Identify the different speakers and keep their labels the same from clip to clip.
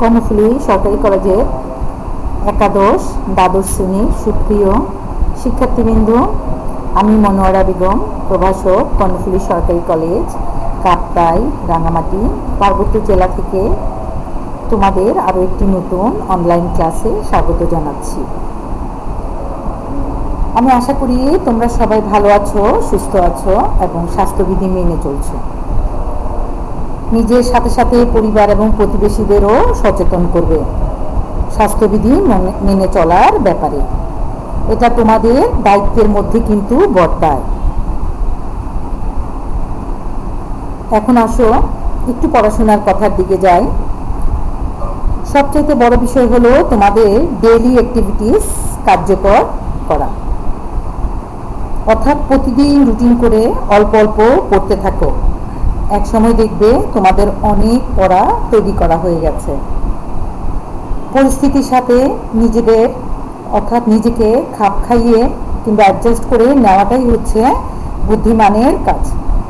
Speaker 1: কর্ণফুলী সরকারি কলেজের একাদশ দ্বাদশ শ্রেণীর সুপ্রিয় শিক্ষার্থীবৃন্দ, আমি মনোয়ারা বেগম, প্রভাষক, কর্ণফুলী সরকারি কলেজ, কাপ্তাই, রাঙামাটি, পার্বত্য জেলা থেকে তোমাদের আরও একটি নতুন অনলাইন ক্লাসে স্বাগত জানাচ্ছি। আমি আশা করি তোমরা সবাই ভালো আছো, সুস্থ আছো এবং স্বাস্থ্যবিধি মেনে চলছো। নিজের সাথে সাথে পরিবার এবং প্রতিবেশীদেরও সচেতন করবে স্বাস্থ্যবিধি মেনে চলার ব্যাপারে। এটা তোমাদের দায়িত্বের মধ্যে কিন্তু বর্তায়। এখন আসো একটু পড়াশোনার কথার দিকে যাই। সবচেয়ে বড় বিষয় হলো তোমাদের ডেইলি অ্যাক্টিভিটিস কার্যকর করা, অর্থাৎ প্রতিদিন রুটিন করে অল্প অল্প পড়তে থাকো। এক সময় দেখবে তোমাদের অনেক পড়া তৈরি করা হয়ে গেছে। পরিস্থিতির সাথে নিজেকে খাপ খাইয়ে কিংবা অ্যাডজাস্ট করে নেওয়াটাই হচ্ছে বুদ্ধিমানের কাজ।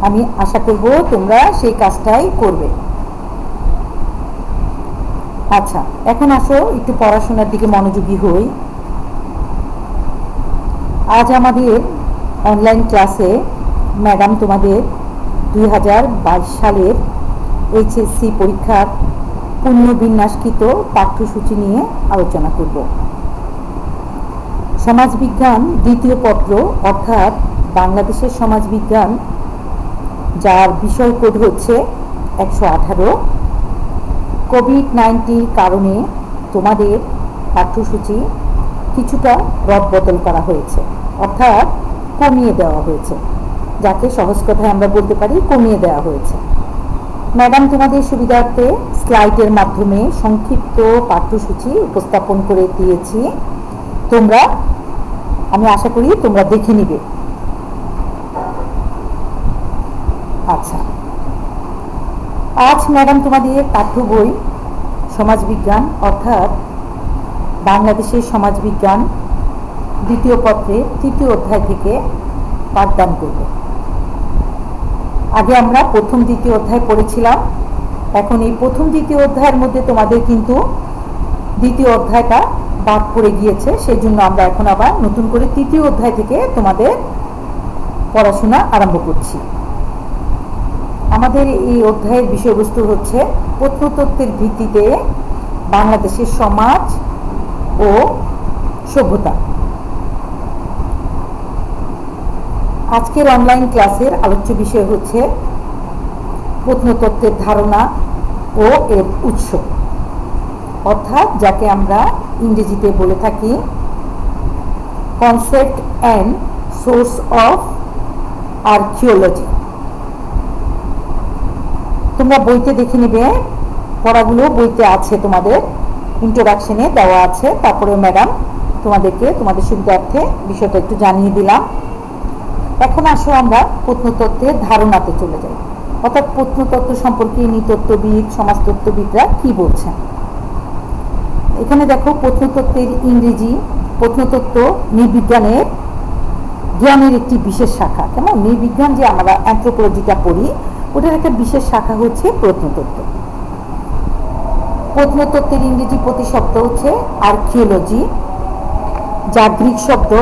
Speaker 1: আমি আশা করব তোমরা সেই কাজটাই করবে। আচ্ছা, এখন আসো একটু পড়াশোনার দিকে মনোযোগী হই। আজ আমাদের অনলাইন ক্লাসে ম্যাডাম তোমাদের 2022 সালের এইচএসসি পরীক্ষার পুনর্বিন্যাসকৃত পাঠ্যসূচি নিয়ে আলোচনা করব। সমাজবিজ্ঞান দ্বিতীয় পত্র, অর্থাৎ বাংলাদেশের সমাজবিজ্ঞান, যার বিষয় কোড হচ্ছে 118। কোভিড-19 কারণে তোমাদের পাঠ্যসূচি কিছুটা রদবদল করা হয়েছে, অর্থাৎ কমিয়ে দেওয়া হয়েছে, যাকে সহজ কথায় আমরা বলতে পারি কমিয়ে দেওয়া হয়েছে। ম্যাডাম তোমাদের সুবিধার্থে স্লাইডের মাধ্যমে সংক্ষিপ্ত পাঠ্যসূচি উপস্থাপন করে দিয়েছি। আমি আশা করি তোমরা দেখে নিবে। আচ্ছা, আজ ম্যাডাম তোমাদের পাঠ্য বই সমাজবিজ্ঞান, অর্থাৎ বাংলাদেশের সমাজবিজ্ঞান দ্বিতীয় পত্রের 3য় অধ্যায় থেকে পাঠদান করবে। আগে আমরা প্রথম দ্বিতীয় অধ্যায় পড়েছিলাম। এখন এই প্রথম দ্বিতীয় অধ্যায়ের মধ্যে তোমাদের কিন্তু দ্বিতীয় অধ্যায়টা বাদ পড়ে গিয়েছে, সেই জন্য আমরা এখন আবার নতুন করে 3য় অধ্যায় থেকে তোমাদের পড়াশোনা আরম্ভ করছি। আমাদের এই অধ্যায়ের বিষয়বস্তু হচ্ছে প্রত্নতত্ত্বের ভিত্তিতে বাংলাদেশের সমাজ ও সভ্যতা। আজকের অনলাইন ক্লাসের আলোচ্য বিষয় হচ্ছে প্রত্নতত্ত্বের ধারণা ও এর উৎস, অর্থাৎ যাকে আমরা ইংরেজিতে বলে থাকি concept and source of archaeology. তোমরা বইতে দেখে নেবে, পড়াগুলো বইতে আছে, তোমাদের ইন্ট্রোডাকশনে দেওয়া আছে। তারপরে ম্যাডাম তোমাদের সুবিধার্থে বিষয়টা একটু জানিয়ে দিলাম। এখন আসো আমরা প্রত্নতত্ত্বের ধারণাতে চলে যাই, অর্থাৎ প্রত্নতত্ত্ব সম্পর্কে নৃতত্ত্ববিদ, সমাজতত্ত্ববিদরা কি বলছেন। এখানে দেখো, প্রত্নতত্ত্বের ইংরেজি প্রত্নতত্ত্ব নৃবিজ্ঞানের জ্ঞানের একটি বিশেষ শাখা। কেমন, নৃবিজ্ঞান যে আমরা অ্যানথ্রোপোলজিটা পড়ি, ওটার একটা বিশেষ শাখা হচ্ছে প্রত্নতত্ত্ব। প্রত্নতত্ত্বের ইংরেজি প্রতিশব্দ হচ্ছে আর্কিওলজি, যা গ্রিক শব্দ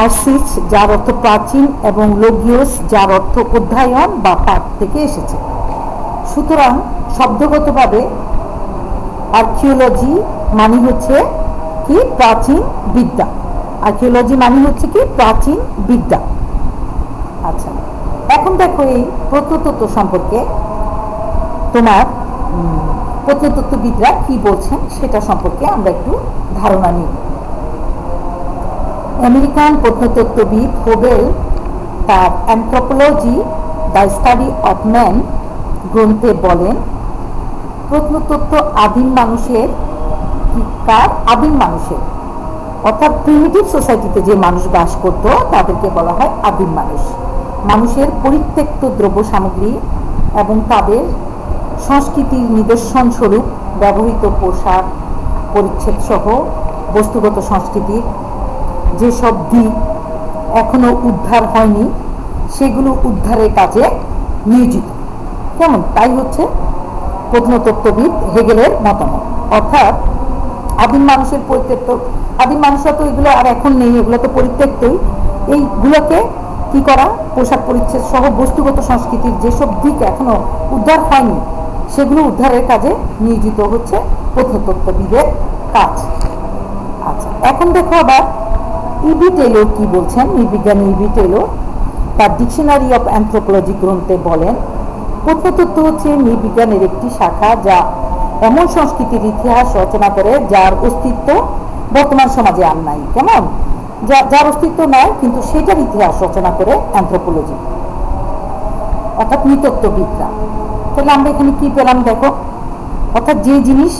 Speaker 1: আর্সিস, যার অর্থ প্রাচীন, এবং লোগিওস, যার অর্থ অধ্যয়ন বা পাঠ থেকে এসেছে। সুতরাং শব্দগতভাবে আর্কিওলজি মানে হচ্ছে কি প্রাচীন বিদ্যা। আর্কিওলজি মানে হচ্ছে কি প্রাচীন বিদ্যা। আচ্ছা, এখন দেখো এই প্রত্নতত্ত্ব সম্পর্কে তোমার প্রত্নতত্ত্ববিদরা কি বলছেন সেটা সম্পর্কে আমরা একটু ধারণা নিই। আমেরিকান প্রত্নতত্ত্ববিদ হোবেল তার anthropology the study of man গ্রন্থে বলেন, প্রত্নতত্ত্ব আদিম মানুষের অর্থাৎ প্রিমিটিভ সোসাইটিতে যে মানুষ বাস করত তাদেরকে বলা হয় আদিম মানুষ। মানুষের পরিত্যক্ত দ্রব্য সামগ্রী এবং তাদের সংস্কৃতির নিদর্শন স্বরূপ ব্যবহৃত পোশাক পরিচ্ছদ সহ বস্তুগত সংস্কৃতির যেসব দিক এখনো উদ্ধার হয়নি, সেগুলো উদ্ধারের কাজে নিয়োজিত। কেমন, তাই হচ্ছে প্রত্নতত্ত্ববিদ হেগেলের মতামত। অর্থাৎ আদিম মানুষের পরিত্যক্ত, আদিম মানুষরা তো এগুলো আর এখন নেই, এগুলো তো পরিত্যক্তই। এইগুলোকে কি করা, পোশাক পরিচ্ছদ সহ বস্তুগত সংস্কৃতির যেসব দিক এখনো উদ্ধার হয়নি সেগুলো উদ্ধারের কাজে নিয়োজিত হচ্ছে প্রত্নতত্ত্ববিদের কাজ। আচ্ছা, এখন দেখো আবার ইবি টেলর কি বলছেন। নৃবিজ্ঞানী ইবি টেলর তার ডিকশনারি অফ অ্যানথ্রোপোলজি গ্রন্থে বলেন, প্রত্নতত্ত্ব হচ্ছে নৃবিজ্ঞানের একটি শাখা যা এমন সংস্কৃতির ইতিহাস রচনা করে যার অস্তিত্ব বর্তমান সমাজে আর নাই। কেমন, যার অস্তিত্ব নাই কিন্তু সেটার ইতিহাস রচনা করে অ্যানথ্রোপোলজি অর্থাৎ নৃতত্ত্ববিদরা। তাহলে আমরা এখানে কি পেলাম দেখো, অর্থাৎ যে জিনিস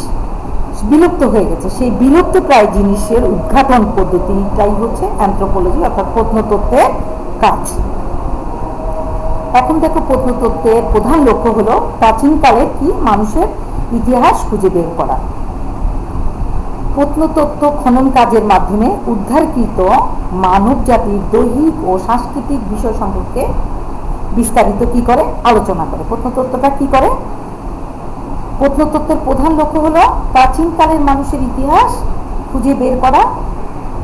Speaker 1: বিলুপ্ত হয়ে গেছে সেই বিলুপ্ত প্রায় জিনিসের উদ্ঘাটন পদ্ধতিটাই হচ্ছে অ্যানথ্রোপোলজি অর্থাৎ প্রত্নতত্ত্বের কাজ। এখন দেখো, প্রত্নতত্ত্বের প্রধান লক্ষ্য হলো প্রাচীনকালের কি মানুষের ইতিহাস খুঁজে বের করা। প্রত্নতত্ত্ব খনন কাজের মাধ্যমে উদ্ধারকৃত মানব জাতির দৈহিক ও সাংস্কৃতিক বিষয় সম্পর্কে বিস্তারিত কি করে, আলোচনা করে। প্রত্নতত্ত্বটা কি করে, প্রত্নতত্ত্বের প্রধান লক্ষ্য হলো প্রাচীনকালের মানুষের ইতিহাস খুঁজে বের করা।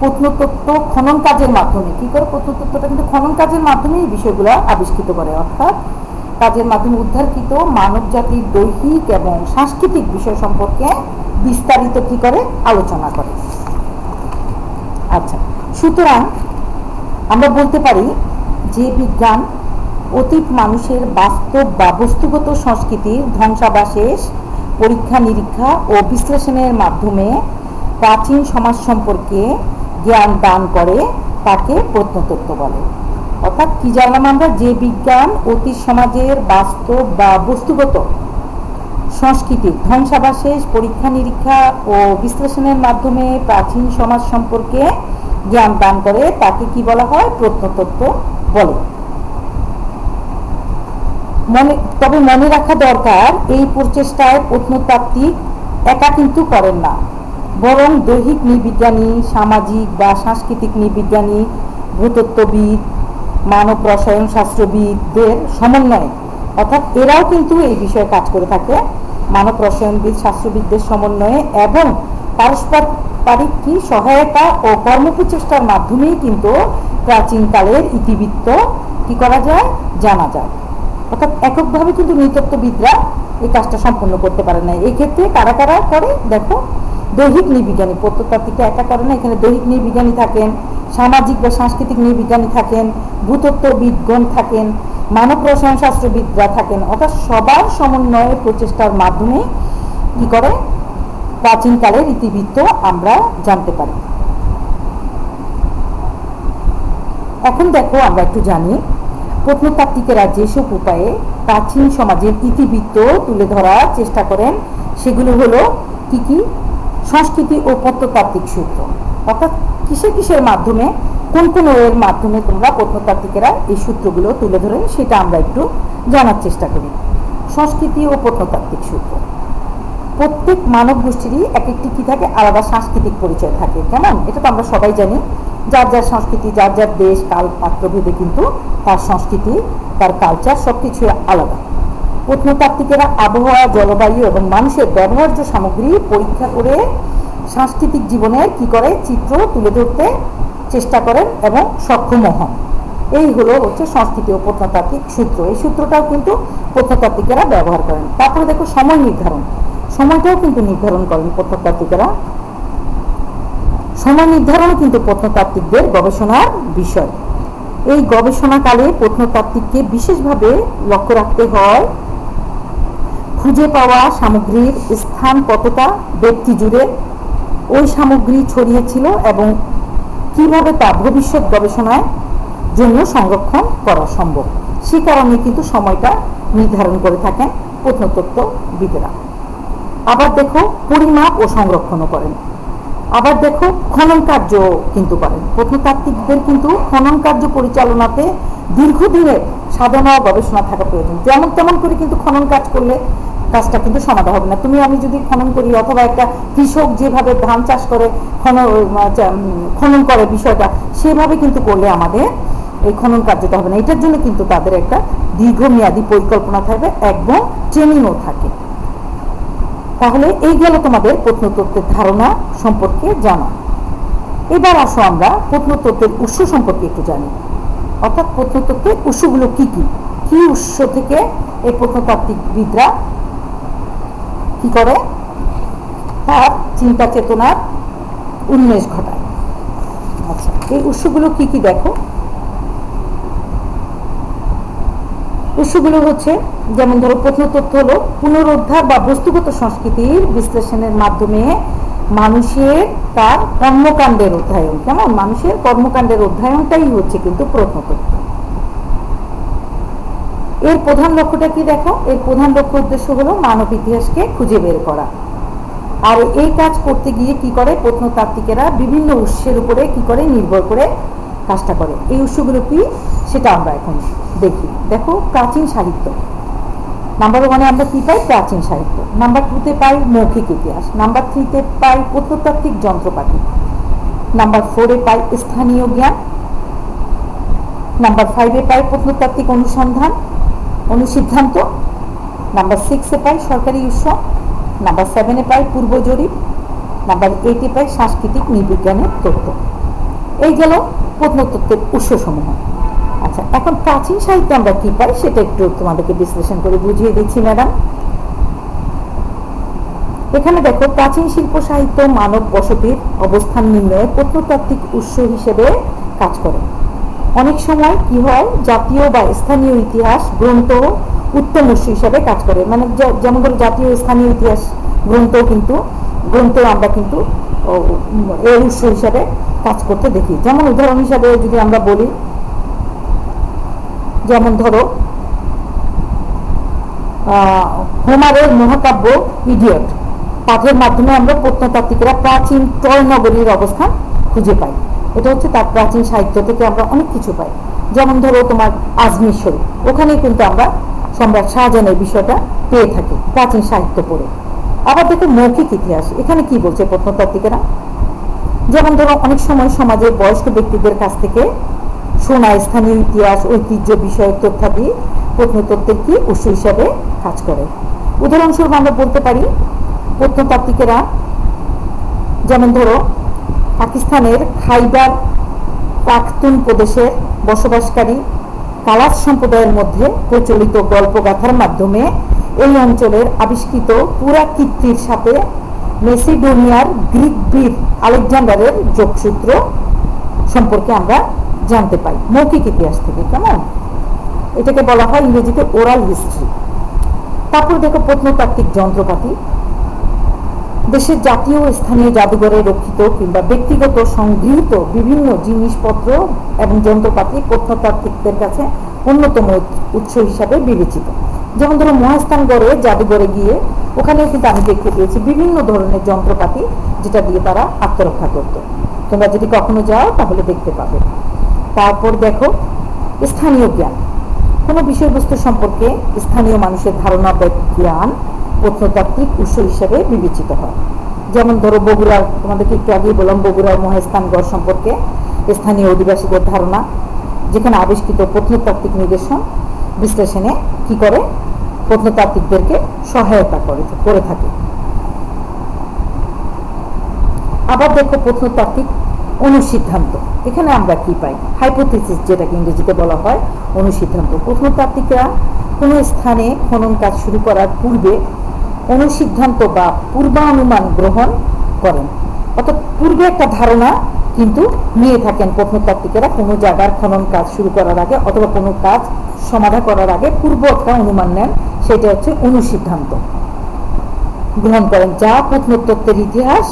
Speaker 1: প্রত্নতত্ত্ব খনন কাজের মাধ্যমে কি করে, প্রত্নতত্ত্বটা কিন্তু খনন কাজের মাধ্যমে এই বিষয়গুলো আবিষ্কৃত করে, অর্থাৎ কাজের মাধ্যমে উদ্ধারকৃত মানব জাতির দৈহিক এবং সাংস্কৃতিক বিষয় সম্পর্কে বিস্তারিত কি করে, আলোচনা করে। আচ্ছা, সুতরাং আমরা বলতে পারি যে বিজ্ঞান অতীত মানুষের বাস্তব বা বস্তুগত সংস্কৃতির ধ্বংসাবশেষ পরীক্ষা নিরীক্ষা ও বিশ্লেষণের মাধ্যমে প্রাচীন সমাজ সম্পর্কে জ্ঞান দান করে তাকে প্রত্নতত্ত্ব বলে। অর্থাৎ কি জানলাম আমরা, যে বিজ্ঞান অতীত সমাজের বাস্তব বা বস্তুগত সংস্কৃতির ধ্বংসাবশেষ পরীক্ষা নিরীক্ষা ও বিশ্লেষণের মাধ্যমে প্রাচীন সমাজ সম্পর্কে জ্ঞান দান করে তাকে কি বলা হয়, প্রত্নতত্ত্ব বলে। তবে মনে রাখা দরকার, এই প্রচেষ্টায় প্রত্নতাত্ত্বিক একা কিন্তু করেন না, বরং দৈহিক নৃবিজ্ঞানী, সামাজিক বা সাংস্কৃতিক নৃবিজ্ঞানী, ভূতত্ত্ববিদ, মানব রসায়ন শাস্ত্রবিদদের সমন্বয়ে, অর্থাৎ এরাও কিন্তু এই বিষয়ে কাজ করে থাকে, মানব রসায়নবিদ শাস্ত্রবিদদের সমন্বয়ে এবং পারস্পরিক কি সহায়তা ও কর্মপ্রচেষ্টার মাধ্যমেই কিন্তু প্রাচীনকালের ইতিবৃত্ত কি করা যায়, জানা যায়। অর্থাৎ এককভাবে কিন্তু নৃতত্ত্ববিদরা এই কাজটা সম্পন্ন করতে পারে না। এই ক্ষেত্রে কারা কারা করে দেখো, দৈহিক নৃবিজ্ঞানী, প্রত্নতাত্ত্বিকটা একা করে না, এখানে দৈহিক নৃবিজ্ঞানী থাকেন, সামাজিক বা সাংস্কৃতিক নৃবিজ্ঞানী থাকেন, ভূতত্ত্ববিদগণ থাকেন, মানব রসায়ন শাস্ত্রবিদরা থাকেন। অর্থাৎ সবার সমন্বয়ের প্রচেষ্টার মাধ্যমে কি করে, প্রাচীনকালের ইতিবৃত্ত আমরা জানতে পারি। এখন দেখো, আমরা একটু জানি প্রত্নতাত্ত্বিকেরা যেসব উপায়ে প্রাচীন সমাজের ইতিবৃত্ত তুলে ধরার চেষ্টা করেন সেগুলো হলো কি কি, সংস্কৃতি ও প্রত্নতাত্ত্বিক সূত্র। অর্থাৎ কিসের মাধ্যমে, কোন কোন এর মাধ্যমে তোমরা প্রত্নতাত্ত্বিকেরা এই সূত্রগুলো তুলে ধরেন সেটা আমরা একটু জানার চেষ্টা করি। সংস্কৃতি ও প্রত্নতাত্ত্বিক সূত্র, প্রত্যেক মানব গোষ্ঠীরই এক একটি কি থাকে, আলাদা সাংস্কৃতিক পরিচয় থাকে। কেমন, এটা তো আমরা সবাই জানি, যার যার সংস্কৃতি, যার যার দেশ কাল পাত্রভেদে কিন্তু তার সংস্কৃতি, তার কালচার সবকিছু আলাদা। প্রত্নতাত্ত্বিকেরা আবহাওয়া, জলবায়ু এবং মানুষের ব্যবহার্য সামগ্রী পরীক্ষা করে সাংস্কৃতিক জীবনের কি করে, চিত্র তুলে ধরতে চেষ্টা করেন এবং সক্ষম হন। এই হলো হচ্ছে সংস্কৃতি ও প্রত্নতাত্ত্বিক সূত্র। এই সূত্রটাও কিন্তু প্রত্নতাত্ত্বিকেরা ব্যবহার করেন। তারপরে দেখো সময় নির্ধারণ, সময়টাও কিন্তু নির্ধারণ করেন প্রত্নতাত্ত্বিকেরা। সময় নির্ধারণ কিন্তু প্রত্নতাত্ত্বিকদের গবেষণার বিষয়। এই গবেষণাকালে প্রত্নতাত্ত্বিককে বিশেষভাবে লক্ষ্য রাখতে হয় খুঁজে পাওয়া সামগ্রীর স্থান কতটা ব্যক্তি জুড়ে ওই সামগ্রী ছড়িয়েছিল এবং কিভাবে তা ভবিষ্যৎ গবেষণার জন্য সংরক্ষণ করা সম্ভব। সে কারণে কিন্তু সময়টা নির্ধারণ করে থাকেন প্রত্নতত্ত্ববিদেরা। আবার দেখো পরিমাপ ও সংরক্ষণও করেন। আবার দেখো খনন কার্য কিন্তু করেন। প্রত্নতাত্ত্বিকদের কিন্তু খনন কার্য পরিচালনাতে দীর্ঘদিনের সাধনা ও গবেষণা থাকা প্রয়োজন। যেমন তেমন করে কিন্তু খনন কাজ করলে কাজটা কিন্তু সমাধা হবে না। তুমি আমি যদি খনন করি, অথবা একটা কৃষক যেভাবে ধান চাষ করে খনন করে বিষয়টা, সেভাবে কিন্তু করলে আমাদের এই খনন কার্যটা হবে না। এটার জন্য কিন্তু তাদের একটা দীর্ঘমেয়াদী পরিকল্পনা থাকবে এবং ট্রেনিংও থাকে। তাহলে এই গেল তোমাদের প্রত্নতত্ত্বের ধারণা সম্পর্কে জানা। এবার আসো আমরা প্রত্নতত্ত্বের উৎস সম্পর্কে একটু জানি, অর্থাৎ প্রত্নতত্ত্বের উৎসগুলো কি কি, কি উৎস থেকে এই প্রত্নতাত্ত্বিকবিদরা কি করে তার চিন্তা চেতনার উন্মেষ ঘটায়। আচ্ছা, এই উৎসগুলো কি কি দেখো। উৎসগুলো হচ্ছে, যেমন ধরো প্রত্নতত্ত্ব হলো পুনরুদ্ধার বা বস্তুগত সংস্কৃতির বিশ্লেষণের মাধ্যমে মানুষের তার কর্মকাণ্ডের অধ্যয়ন, কেমন মানুষের কর্মকাণ্ডের অধ্যয়নটাই হচ্ছে কিন্তু প্রত্নতত্ত্ব। এর প্রধান লক্ষ্যটা কি দেখো, এর প্রধান লক্ষ্য উদ্দেশ্য হলো মানব ইতিহাসকে খুঁজে বের করা। আর এই কাজ করতে গিয়ে কি করে প্রত্নতাত্ত্বিকেরা বিভিন্ন উৎসের উপরে কি করে নির্ভর করে কাজটা করে। এই উৎসগুলো কি সেটা আমরা এখন দেখি। দেখো, প্রাচীন সাহিত্য, নাম্বার 1-এ আমরা কি পাই? প্রাচীন সাহিত্য। নাম্বার 2-তে পাই মৌখিক ইতিহাস। নাম্বার 3-তে পাই প্রত্নতাত্ত্বিক যন্ত্রপাতি। নাম্বার 4-এ পাই স্থানীয় জ্ঞান। নাম্বার 5-এ পাই প্রত্নতাত্ত্বিক অনুসিদ্ধান্ত। নাম্বার 6-এ পাই সরকারি উৎস। নাম্বার 7-এ পাই পূর্ব জরিপ। নাম্বার 8-এ পাই সাংস্কৃতিক নৃবিজ্ঞানের তথ্য। এই গেল প্রত্নতত্ত্বের উৎসসমূহ। আচ্ছা, এখন প্রাচীন সাহিত্যে আমরা কি পাই সেটা একটু তোমাদেরকে বিশ্লেষণ করে বুঝিয়ে দিচ্ছি ম্যাডাম। এখানে দেখো, প্রাচীন শিল্প সাহিত্য মানব বসতির অবস্থান নির্ণয়ে প্রত্নতাত্ত্বিক উৎস হিসেবে কাজ করে। অনেক সময় কি হয়, জাতীয় বা স্থানীয় ইতিহাস গ্রন্থ উত্তম উৎস হিসেবে কাজ করে। মানে যেমন ধরো জাতীয় স্থানীয় ইতিহাস গ্রন্থ আমরা কিন্তু এই উৎস হিসাবে কাজ করতে দেখি। যেমন উদাহরণ হিসাবে যদি আমরা বলি, যেমন ধরো হোমারের মহাকাব্য ইডিয়ট পাঠের মাধ্যমে আমরা প্রত্নতাত্ত্বিকরা প্রাচীন ট্রয় নগরীর অবস্থান খুঁজে পাই। এটা হচ্ছে তার প্রাচীন সাহিত্য থেকে আমরা অনেক কিছু পাই। যেমন ধরো তোমার আজমির শরীফ, ওখানেই কিন্তু আমরা সম্রাট শাহজাহানের বিষয়টা পেয়ে থাকি প্রাচীন সাহিত্য পড়ে। আবার দেখো মৌখিক ইতিহাস, এখানে কি বলছে প্রত্নতাত্ত্বিকেরা, যেমন ধরো অনেক সময় সমাজের বয়স্ক ব্যক্তিদের কাছ থেকে শোনা স্থানীয় ইতিহাস ঐতিহ্য বিষয়ক তথ্যাদি প্রত্নতত্ত্বের কি উৎস হিসাবে কাজ করে। উদাহরণস্বরূপ আমরা বলতে পারি প্রত্নতাত্ত্বিকেরা, যেমন ধরো পাকিস্তানের খাইবার পাখতুন প্রদেশের বসবাসকারী কালাস সম্প্রদায়ের মধ্যে প্রচলিত গল্পগাথার মাধ্যমে এই অঞ্চলের আবিষ্কৃত পুরাকীর্তির সাথে মেসিডোনিয়ার গ্রিক বীর আলেকজান্ডারের যোগসূত্র সম্পর্কে আমরা জানতে পাই মৌখিক ইতিহাস থেকে। কেমন, এটাকে বলা হয় ইংরেজিতে ওরাল হিস্ট্রি। তারপর দেখো প্রত্নতাত্ত্বিক যন্ত্রপাতি, দেশের জাতীয় ও স্থানীয় জাদুঘরে রক্ষিত কিংবা ব্যক্তিগত সংগৃহীত বিভিন্ন জিনিসপত্র এবং যন্ত্রপাতি প্রত্নতাত্ত্বিকদের কাছে অন্যতম উৎস হিসাবে বিবেচিত। যেমন ধরো মহাস্থানগড়ে জাদুঘরে গিয়ে ওখানেও কিন্তু আমি দেখতে পেয়েছি বিভিন্ন ধরনের যন্ত্রপাতি যেটা দিয়ে তারা আত্মরক্ষা করত। তোমরা যদি কখনো যাও তাহলে দেখতে পাবে। তারপর দেখো স্থানীয় জ্ঞান, কোনো বিষয়বস্তু সম্পর্কে স্থানীয় মানুষের ধারণা বা জ্ঞান প্রত্নতাত্ত্বিক উৎস হিসেবে বিবেচিত হয়। যেমন ধরো বগুড়ার, তোমাদেরকে একটু আগেই বললাম বগুড়ার মহাস্থানগড় সম্পর্কে স্থানীয় অধিবাসীদের ধারণা, যেখানে আবিষ্কৃত প্রত্নতাত্ত্বিক নিদর্শন বিশ্লেষণে কি করে প্রত্নতাত্ত্বিকদেরকে সহায়তা করে থাকে। আবার দেখো প্রত্নতাত্ত্বিক অনুসিদ্ধান্ত, এখানে আমরা কি পাই? হাইপোথিসিস, যেটাকে ইংরেজিতে বলা হয় অনুসিদ্ধান্ত। প্রত্নতাত্ত্বিকরা কোনো স্থানে খনন কাজ শুরু করার পূর্বে অনুসিদ্ধান্ত বা পূর্বানুমান গ্রহণ করেন, অর্থাৎ পূর্বে একটা ধারণা কিন্তু নিয়ে থাকেন প্রত্নতাত্ত্বিকেরা কোনো জায়গার খনন কাজ শুরু করার আগে অথবা কোনো কাজ সমাধা করার আগে পূর্ব একটা অনুমান নেন, সেটা হচ্ছে অনুসিদ্ধান্ত গ্রহণ করেন, যা প্রত্নতত্ত্বের ইতিহাস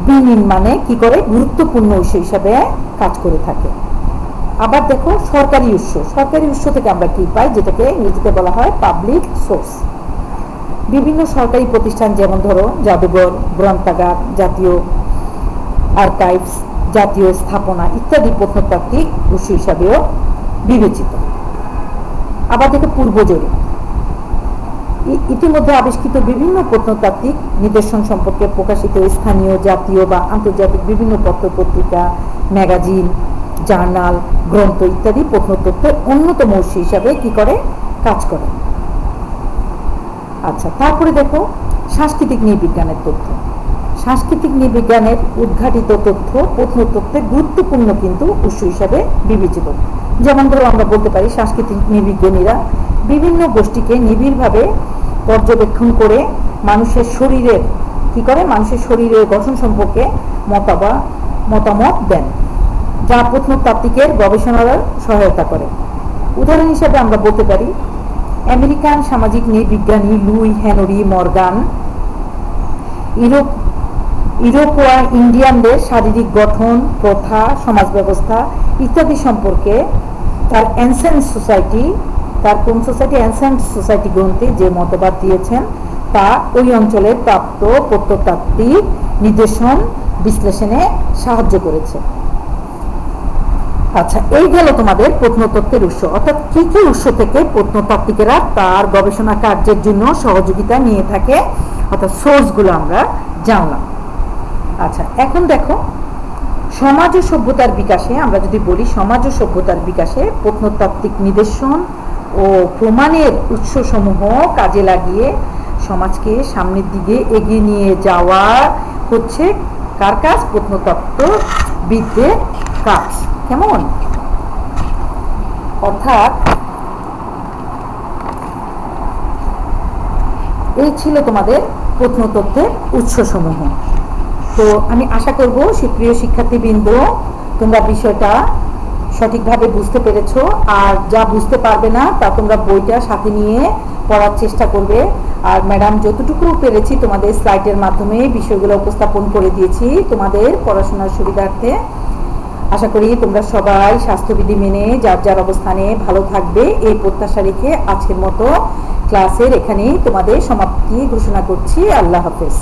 Speaker 1: বিনির্মাণে কি করে গুরুত্বপূর্ণ উৎস হিসাবে কাজ করে থাকে। আবার দেখো সরকারি উৎস, সরকারি উৎস থেকে আমরা কি পাই, যেটাকে ইংরেজিতে বলা হয় পাবলিক সোর্স। বিভিন্ন সরকারি প্রতিষ্ঠান, যেমন ধরো জাদুঘর, গ্রন্থাগার, জাতীয় আর্কাইভস, জাতীয় স্থাপনা ইত্যাদি প্রত্নতাত্ত্বিক উৎস হিসাবেও বিবেচিত। আবার দেখো পূর্ব জরিপ, ইতিমধ্যে আবিষ্কৃত বিভিন্ন প্রত্নতাত্ত্বিক নিদর্শন সম্পর্কে প্রকাশিত স্থানীয়, জাতীয় বা আন্তর্জাতিক বিভিন্ন পত্রপত্রিকা, ম্যাগাজিন, জার্নাল, গ্রন্থ ইত্যাদি প্রত্নতত্ত্বের অন্যতম উৎস হিসাবে কি করে কাজ করে। আচ্ছা, তারপরে দেখো সাংস্কৃতিক নৃবিজ্ঞানের তথ্য। সাংস্কৃতিক নৃবিজ্ঞানের উদ্ঘাটিত তথ্য প্রত্নতত্ত্বে গুরুত্বপূর্ণ কিন্তু উৎস হিসাবে বিবেচিত। যেমন ধরো আমরা বলতে পারি সাংস্কৃতিক নৃবিজ্ঞানীরা বিভিন্ন গোষ্ঠীকে নিবিড়ভাবে পর্যবেক্ষণ করে মানুষের শরীরের গঠন সম্পর্কে মতামত দেন, যা প্রত্নতাত্ত্বিকের গবেষণার সহায়তা করে। উদাহরণ হিসাবে আমরা বলতে পারি আমেরিকান সামাজিক নৃবিজ্ঞানী লুই হেনরি মর্গান ইউরোপীয় ইন্ডিয়ানদের শারীরিক গঠন, প্রথা, সমাজ ব্যবস্থা ইত্যাদি সম্পর্কে তার অ্যানসেন্ট সোসাইটি গ্রন্থে যে মতবাদ দিয়েছেন তা ওই অঞ্চলের প্রাপ্ত প্রত্নতাত্ত্বিক নিদর্শন বিশ্লেষণে সাহায্য করেছে। আচ্ছা, এই গেল তোমাদের প্রত্নতত্ত্বের উৎস, অর্থাৎ কি কি উৎস থেকে প্রত্নতাত্ত্বিকেরা তার গবেষণা কার্যের জন্য সহযোগিতা নিয়ে থাকে, অর্থাৎ সোর্সগুলো আমরা জানলাম। আচ্ছা, এখন দেখো সমাজ ও সভ্যতার বিকাশে, আমরা যদি বলি সমাজ ও সভ্যতার বিকাশে প্রত্নতাত্ত্বিক নিদর্শন ও প্রমাণের উৎসসমূহ কাজে লাগিয়ে সমাজকে সামনের দিকে এগিয়ে নিয়ে যাওয়া হচ্ছে কার কাজ? প্রত্নতত্ত্ববিদদের কাজ। কেমন? অর্থাৎ এই ছিল তোমাদের প্রত্নতত্ত্বের উৎসসমূহ। তো আমি আশা করব সুপ্রিয় শিক্ষার্থীবৃন্দ তোমরা বিষয়টা সঠিকভাবে বুঝতে পেরেছো। আর যা বুঝতে পারবে না তা তোমরা বইটা সাথে নিয়ে পড়ার চেষ্টা করবে। আর ম্যাডাম যতটুকু পেরেছি তোমাদের স্লাইডের মাধ্যমে বিষয়গুলো উপস্থাপন করে দিয়েছি তোমাদের পড়াশোনার সুবিধার্থে। আশা করি তোমরা সবাই স্বাস্থ্যবিধি মেনে যার যার অবস্থানে ভালো থাকবে, এই প্রত্যাশা রেখে আজকের মতো ক্লাসের এখানেই তোমাদের সমাপ্তি ঘোষণা করছি। আল্লাহ হাফেজ।